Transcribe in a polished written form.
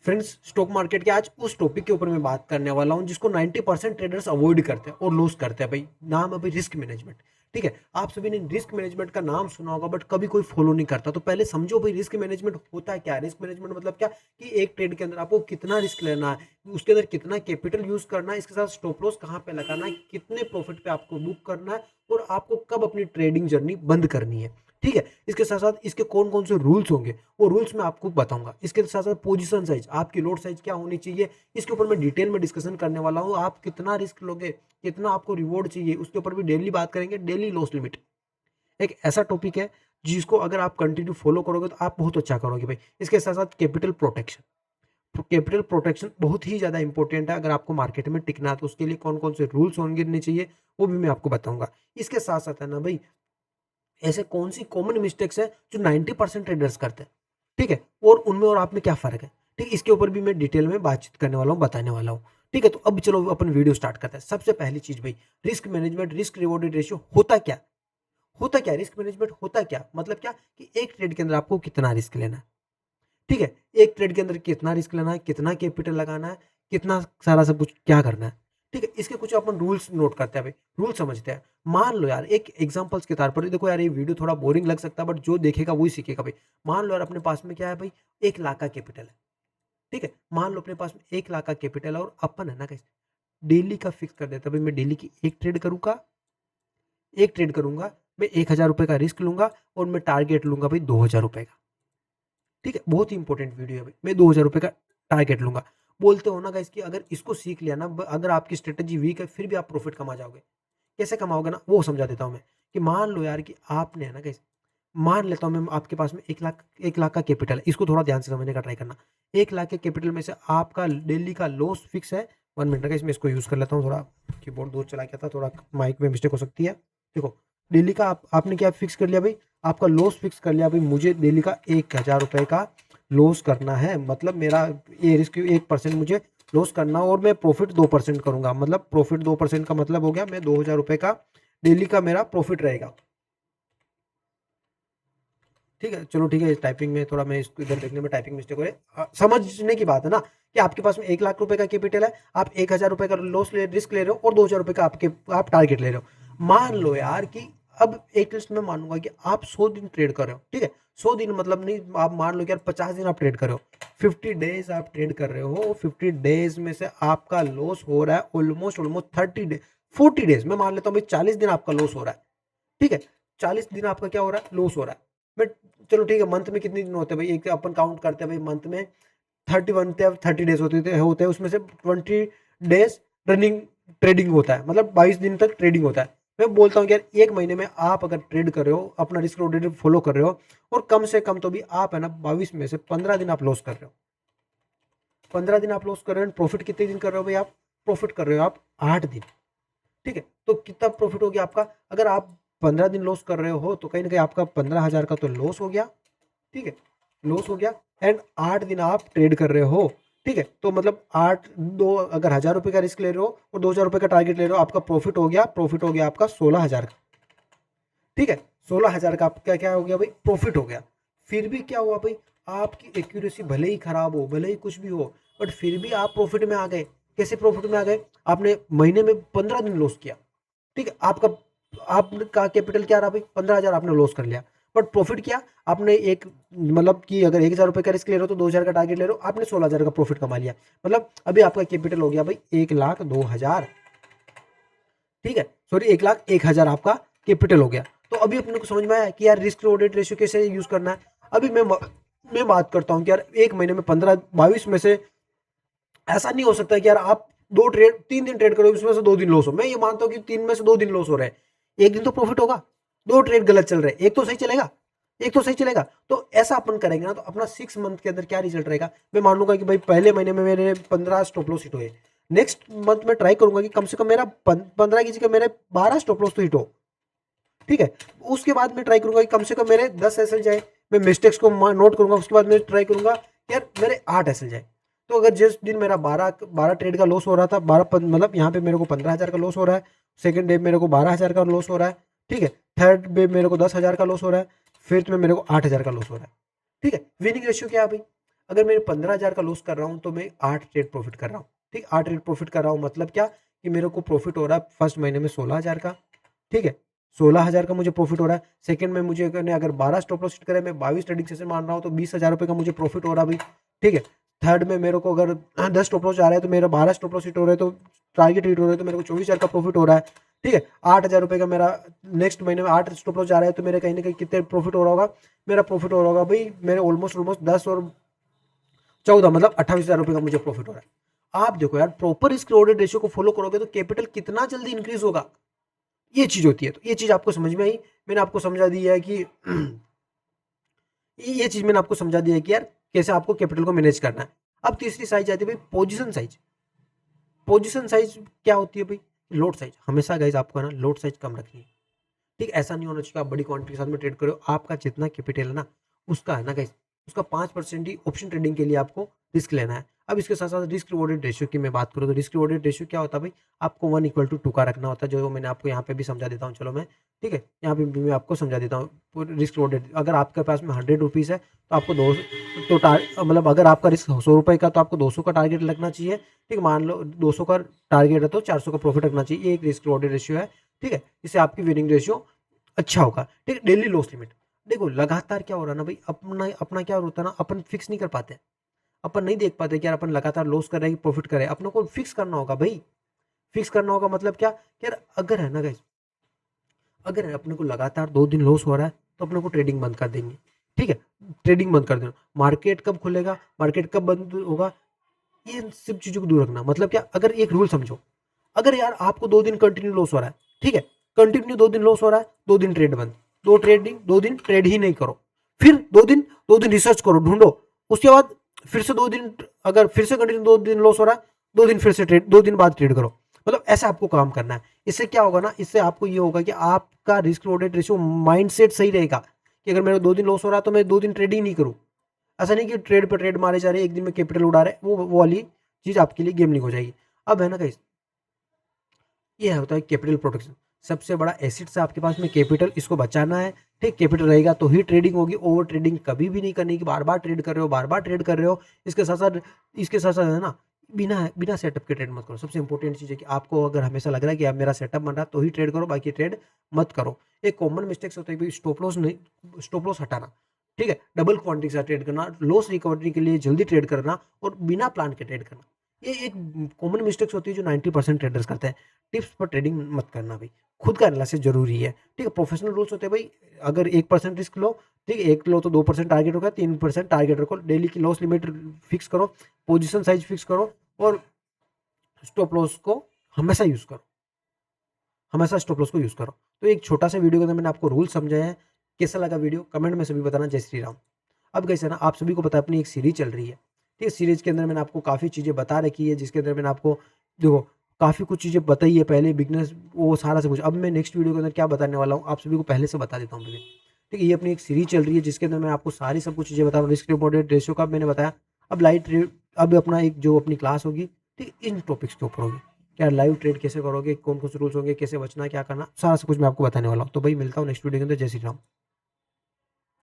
Friends, stock market के आज उस टॉपिक के ऊपर मैं बात करने वाला हूं जिसको 90% ट्रेडर्स अवॉइड करते हैं और लॉस करते हैं भाई। नाम है भाई रिस्क मैनेजमेंट। ठीक है, आप सभी ने रिस्क मैनेजमेंट का नाम सुना होगा बट कभी कोई फॉलो नहीं करता। तो पहले समझो भाई रिस्क मैनेजमेंट होता है क्या। रिस्क मैनेजमेंट मतलब क्या कि एक ट्रेड के अंदर आपको कितना रिस्क लेना है, उसके अंदर कितना कैपिटल यूज करना है, इसके साथ स्टॉप लॉस कहाँ पे लगाना है, कितने प्रॉफिट पे आपको बुक करना है और आपको कब अपनी ट्रेडिंग जर्नी बंद करनी है। ठीक है, इसके साथ साथ इसके कौन कौन से रूल्स होंगे वो रूल्स मैं आपको बताऊंगा। इसके साथ साथ पोजीशन साइज, आपकी लोड साइज क्या होनी चाहिए, इसके ऊपर मैं डिटेल में डिस्कशन करने वाला हूँ। आप कितना रिस्क लोगे, कितना आपको रिवॉर्ड चाहिए, उसके ऊपर भी डेली बात करेंगे। डेली लॉस लिमिट एक ऐसा टॉपिक है जिसको अगर आप कंटिन्यू फॉलो करोगे तो आप बहुत अच्छा करोगे भाई। इसके साथ साथ कैपिटल प्रोटेक्शन, तो कैपिटल प्रोटेक्शन बहुत ही ज़्यादा इंपॉर्टेंट है। अगर आपको मार्केट में टिकना है तो उसके लिए कौन कौन से रूल्स होने चाहिए वो भी मैं आपको बताऊंगा। इसके साथ साथ है ना भाई, ऐसे कौन सी कॉमन मिस्टेक्स है जो 90% ट्रेडर्स करते हैं, ठीक है, और उनमें और आप में क्या फर्क है। ठीक है, इसके ऊपर भी मैं डिटेल में बातचीत करने वाला हूँ, बताने वाला हूँ। ठीक है, तो अब चलो अपन वीडियो स्टार्ट करते हैं। सबसे पहली चीज भाई, risk management, risk rewarded ratio होता क्या। होता क्या रिस्क मैनेजमेंट, होता क्या मतलब क्या कि एक ट्रेड के अंदर आपको कितना रिस्क लेना है। ठीक है, एक ट्रेड के अंदर कितना रिस्क लेना है, कितना कैपिटल लगाना है, कितना सारा सब कुछ क्या करना है। ठीक है, इसके कुछ अपन रूल्स नोट करते हैं भाई, रूल समझते हैं। मान लो यार एक एग्जांपल्स के तौर पर, देखो यार ये वीडियो थोड़ा बोरिंग लग सकता है बट जो देखेगा वही सीखेगा भाई। मान लो यार अपने पास में क्या है भाई, 1 लाख का कैपिटल है। ठीक है, मान लो अपने पास में 1 लाख का कैपिटल है और अपन है ना कैसे डेली का फिक्स कर देता है भाई। मैं डेली की एक ट्रेड करूंगा, एक ट्रेड करूंगा, मैं 1,000 रुपए का रिस्क लूंगा और मैं टारगेट लूंगा भाई 2,000 रुपए का। ठीक है, बहुत ही इंपॉर्टेंट वीडियो है भाई। मैं 2,000 रुपए का टारगेट लूंगा। बोलते हो ना गाइस कि अगर इसको सीख लिया ना, अगर आपकी स्ट्रेटेजी वीक है फिर भी आप प्रॉफिट कमा जाओगे। कैसे कमाओगे ना वो समझा देता हूँ मैं। कि मान लो यार कि आपने है ना गाइस, मान लेता हूँ मैं आपके पास में 1 लाख, 1 लाख का कैपिटल है। इसको थोड़ा ध्यान से समझने का ट्राई करना। 1 लाख के कैपिटल में से आपका डेली का लॉस फिक्स है 1 मिनट का। इसमें इसको यूज कर लेता हूँ, थोड़ा कीबोर्ड दूर चला गया था, थोड़ा माइक में मिस्टेक हो सकती है। देखो, डेली का आपने क्या फिक्स कर लिया भाई, आपका लॉस फिक्स कर लिया भाई। मुझे डेली का 1,000 रुपए का लॉस करना है, मतलब मेरा ये रिस्क 1% मुझे लॉस करना और मैं प्रॉफिट 2% करूंगा। मतलब प्रॉफिट 2% का मतलब हो गया मैं 2,000 रुपए का डेली का मेरा प्रॉफिट रहेगा। ठीक है, चलो ठीक है, टाइपिंग में थोड़ा मैं इसको इधर देखने में टाइपिंग मिस्टेक हो रही है। समझने की बात है ना कि आपके पास में 1 लाख रुपए का कैपिटल है, आप 1,000 रुपए का लॉस ले रिस्क ले रहे हो और 2,000 रुपए का आपके आप टारगेट ले रहे हो। मान लो यार कि अब एक लिस्ट में मानूंगा कि आप 100 दिन ट्रेड कर रहे हो। ठीक है, 100 दिन मतलब नहीं, आप मान लो कि यार 50 दिन आप ट्रेड कर रहे हो, 50 डेज आप ट्रेड कर रहे हो। 50 डेज में से आपका लॉस हो रहा है ऑलमोस्ट ऑलमोस्ट 30 डेज, 40 डेज में मान लेता हूँ भाई 40 दिन आपका लॉस हो रहा है। ठीक है, 40 दिन आपका क्या हो रहा है, लॉस हो रहा है। बट चलो ठीक है, मंथ में कितने दिन होते हैं भाई, एक अपन काउंट करते हैं भाई। मंथ में 30 डेज होते हैं उसमें से 20 डेज रनिंग ट्रेडिंग होता है, मतलब 22 दिन तक ट्रेडिंग होता है। मैं बोलता हूँ कि यार एक महीने में आप अगर ट्रेड कर रहे हो, अपना रिस्क रोटेट फॉलो कर रहे हो और कम से कम तो भी आप है ना 22 में से 15 दिन आप लॉस कर रहे हो। 15 दिन आप लॉस कर रहे हो, प्रॉफिट कितने दिन कर रहे हो भाई आप, प्रॉफिट कर रहे हो आप 8 दिन। ठीक है, तो कितना प्रॉफिट हो गया आपका, अगर आप 15 दिन लॉस कर रहे हो तो कहीं ना कहीं आपका 15,000 का तो लॉस हो गया। ठीक है, लॉस हो गया। एंड 8 दिन आप ट्रेड कर रहे हो। ठीक है, तो मतलब आठ दो, अगर 1,000 रुपए का रिस्क ले रहे हो और 2,000 रुपए का टारगेट ले रहे हो, आपका प्रॉफिट हो गया, प्रॉफिट हो गया आपका 16,000 का। ठीक है, 16,000 का आपका क्या हो गया भाई, प्रॉफिट हो गया। फिर भी क्या हुआ भाई, आपकी एक्यूरेसी भले ही खराब हो, भले ही कुछ भी हो, बट फिर भी आप प्रॉफिट में आ गए। कैसे प्रॉफिट में आ गए, आपने महीने में 15 दिन लॉस किया। ठीक है, आपका आपका कैपिटल क्या रहा भाई, 15,000 आपने लॉस कर लिया। बट प्रॉफिट क्या, आपने एक मतलब कि अगर 1,000 रुपए का रिस्क ले रहे हो तो 2,000 का टारगेट ले रहे हो, आपने 16,000 का प्रॉफिट कमा लिया। मतलब अभी आपका कैपिटल हो गया भाई 1,02,000। ठीक है, सॉरी 1,01,000 आपका कैपिटल हो गया। तो अभी अपने को समझ में आया कि यार रिस्क रिवॉर्डेड रेशियो कैसे यूज करना है। अभी मैं बात करता हूँ कि यार एक महीने में 15 22 में से ऐसा नहीं हो सकता कि यार आप 3 दिन ट्रेड करो, उसमें से 2 दिन लॉस हो। मैं ये मानता हूँ कि 3 में से 2 दिन लॉस हो रहे हैं, एक दिन तो प्रॉफिट होगा। 2 ट्रेड गलत चल रहे हैं, एक तो सही चलेगा, एक तो सही चलेगा। तो ऐसा अपन करेंगे ना तो अपना 6 मंथ के अंदर क्या रिजल्ट रहेगा। मैं मान लूंगा कि भाई पहले महीने में मेरे 15 स्टॉप लॉस हिट हुए, नेक्स्ट मंथ में ट्राई करूंगा कि कम से कम मेरा 15 की जगह मेरे 12 स्टॉप लॉस तो हिट हो। ठीक है, उसके बाद मैं ट्राई करूंगा कि कम से कम मेरे 10 एसएल जाए। मैं मिस्टेक्स को नोट करूंगा, उसके बाद मैं ट्राई करूंगा यार मेरे 8 एसएल जाए। तो अगर जिस दिन मेरा 12 ट्रेड का लॉस हो रहा था, मतलब यहाँ पे मेरे को 15,000 का लॉस हो रहा है, सेकंड डे मेरे को 12,000 का लॉस हो रहा है। ठीक है, थर्ड डे मेरे को 10,000 का लॉस हो रहा है, फिफ्थ में मेरे को 8,000 का लॉस हो रहा है। ठीक है, विनिंग रेशियो क्या है भाई, अगर मैं 15,000 का लॉस कर रहा हूँ तो मैं 8 ट्रेड प्रॉफिट कर रहा हूँ, ठीक, 8 ट्रेड प्रॉफिट कर रहा हूँ, मतलब क्या कि मेरे को प्रॉफिट हो रहा है फर्स्ट महीने में 16,000 का, ठीक है, 16,000 का मुझे प्रॉफिट हो रहा है। सेकंड में मुझे अगर 12 स्टॉप लॉस हिट करे, मैं 22 ट्रेडिंग सेशन मान रहा हूँ तो 20,000 रुपये का मुझे प्रॉफिट हो रहा है भाई, ठीक है। थर्ड में मेरे को अगर 10 स्टॉप लॉस आ रहा है तो मेरा 12 स्टॉप लॉस हिट हो रहे हैं, तो टारगेट हिट हो रहे हैं, तो मेरे को 24,000 का प्रॉफिट हो रहा है, ठीक है। 8,000 रुपये का मेरा नेक्स्ट महीने में 8 स्टॉप लॉस आ रहा है तो मेरे कहीं ना कहीं कितने प्रॉफिट हो रहा होगा, मेरा प्रॉफिट हो रहा होगा भाई मेरे ऑलमोस्ट 10 और 14 मतलब 28,000 रुपये का मुझे प्रॉफिट हो रहा है। आप देखो यार, प्रॉपर रिस्क रिवॉर्ड रेशियो को फॉलो करोगे तो कैपिटल कितना जल्दी इंक्रीज होगा, ये चीज होती है। तो ये चीज आपको समझ में आई, मैंने आपको समझा दिया है कि ये चीज मैंने आपको समझा दिया है कि यार कैसे आपको कैपिटल को मैनेज करना है। अब तीसरी साइज आती है भाई पोजीशन साइज। पोजीशन साइज क्या होती है भाई? Load size. हमेशा गाइज आपको है ना लोड साइज कम रखनी है, ठीक, ऐसा नहीं होना चाहिए आप बड़ी क्वांटिटी के साथ में ट्रेड करो। आपका जितना कैपिटल है ना उसका है ना गाइस, उसका 5% ही ऑप्शन ट्रेडिंग के लिए आपको रिस्क लेना है। अब इसके साथ साथ रिस्क रिवॉर्डेड रेशियो की मैं बात करूँ तो रिस्क रिवॉर्डेड रेशियो क्या होता है भाई? आपको 1:2 का रखना होता है, जो मैंने आपको यहाँ पे भी समझा देता हूँ। चलो मैं, ठीक है, यहाँ पे भी मैं आपको समझा देता हूँ रिस्क रिवॉर्डेड। अगर आपके पास में 100 रुपीज़ है तो आपको 2 तो मतलब अगर आपका रिस्क 100 रुपये का तो आपको 200 का टारगेट लगना चाहिए, ठीक, मान लो 200 का टारगेट है तो 400 का प्रॉफिट रखना चाहिए। ये एक रिस्क रिवॉर्डेड रेशियो है, ठीक है। इससे आपकी विनिंग रेशियो अच्छा होगा, ठीक है। डेली लॉस लिमिट, देखो लगातार क्या हो रहा है ना भाई, अपना अपना क्या होता है ना, अपन फिक्स नहीं कर पाते, अपन नहीं देख पाते कि यार अपन लगातार लॉस कर रहे हैं कि प्रॉफिट कर रहे हैं। अपने को फिक्स करना होगा भाई, फिक्स करना होगा, मतलब क्या कि यार अगर है ना गाइस, अगर अपने को लगातार 2 दिन लॉस हो रहा है तो अपने को ट्रेडिंग बंद कर देंगे, ठीक है, ट्रेडिंग बंद कर देना। मार्केट कब खुलेगा, मार्केट कब बंद होगा, ये सब चीजों को दूर रखना। मतलब क्या, अगर एक रूल समझो, अगर यार आपको 2 दिन कंटिन्यू लॉस हो रहा है, ठीक है, कंटिन्यू 2 दिन लॉस हो रहा है, 2 दिन ट्रेड बंद, 2 दिन ट्रेड ही नहीं करो। फिर 2 दिन रिसर्च करो, ढूंढो, उसके बाद फिर से 2 दिन, अगर फिर से कंटिन्यू 2 दिन लॉस हो रहा है, 2 दिन फिर से ट्रेड, 2 दिन बाद ट्रेड करो। मतलब ऐसा आपको काम करना है। इससे क्या होगा ना, इससे आपको ये होगा कि आपका रिस्क रिवॉर्डेड रेशियो माइंडसेट सही रहेगा कि अगर मेरा 2 दिन लॉस हो रहा है तो मैं 2 दिन ट्रेड ही नहीं करूँ। ऐसा नहीं कि ट्रेड पर ट्रेड मारे जा रहे हैं, एक दिन में कैपिटल उड़ा रहे हैं, वो वाली चीज आपके लिए गेमलिंग हो जाएगी। अब है ना गाइस, ये होता है कैपिटल प्रोटेक्शन। सबसे बड़ा एसेट्स है आपके पास में कैपिटल, इसको बचाना है, ठीक, कैपिटल रहेगा तो ही ट्रेडिंग होगी। ओवर ट्रेडिंग कभी भी नहीं करनी कि बार बार ट्रेड कर रहे हो, बार बार ट्रेड कर रहे हो। इसके साथ साथ है ना, बिना बिना सेटअप के ट्रेड मत करो। सबसे इंपॉर्टेंट चीज़ है कि आपको अगर हमेशा लग रहा है कि अब मेरा सेटअप बन रहा है तो ही ट्रेड करो, बाकी ट्रेड मत करो। एक कॉमन मिस्टेक्स होता है कि स्टॉप लॉस नहीं, स्टॉप लॉस हटाना, ठीक है, डबल क्वांटिटी के साथ ट्रेड करना, लॉस रिकवरी के लिए जल्दी ट्रेड करना और बिना प्लान के ट्रेड करना, ये एक कॉमन मिस्टेक्स होती है जो 90% ट्रेडर्स करते हैं। टिप्स पर ट्रेडिंग मत करना भाई, खुद का एनालिसिस जरूरी है, ठीक है। प्रोफेशनल रूल्स होते हैं भाई, अगर 1% रिस्क लो, ठीक है, 1 लो तो 2% टारगेट होगा, 3% टारगेट रखो, डेली की लॉस लिमिट फिक्स करो, पोजीशन साइज फिक्स करो और स्टॉप लॉस को हमेशा यूज करो, हमेशा स्टॉप लॉस को यूज करो। तो एक छोटा सा वीडियो के अंदर मैंने आपको रूल समझाया है। कैसा लगा वीडियो कमेंट में सभी बताना। जय श्री राम। अब कैसे ना, आप सभी को पता है अपनी एक सीरीज चल रही है, ठीक है, सीरीज के अंदर मैंने आपको काफ़ी चीज़ें बता रखी है, जिसके अंदर मैंने आपको देखो काफ़ी कुछ चीज़ें बताई है पहले, बिगनर्स वो सारा सब कुछ। अब मैं नेक्स्ट वीडियो के अंदर क्या बताने वाला हूँ आप सभी को पहले से बता देता हूँ। ठीक है, ये अपनी एक सीरीज चल रही है जिसके अंदर मैं आपको सारी सब कुछ चीज़ें बता रहा हूँ। रिस्क रिवॉर्ड रेशियो का मैंने बताया। अब अब अपना एक जो अपनी क्लास होगी, ठीक, इन टॉपिक्स के ऊपर होगी। क्या लाइव ट्रेड कैसे करोगे, कौन कौन से रूल्स होंगे, कैसे बचना, क्या करना, सारा सब कुछ मैं आपको बताने वाला हूँ। तो भाई मिलता हूँ नेक्स्ट वीडियो के अंदर। जय श्री राम।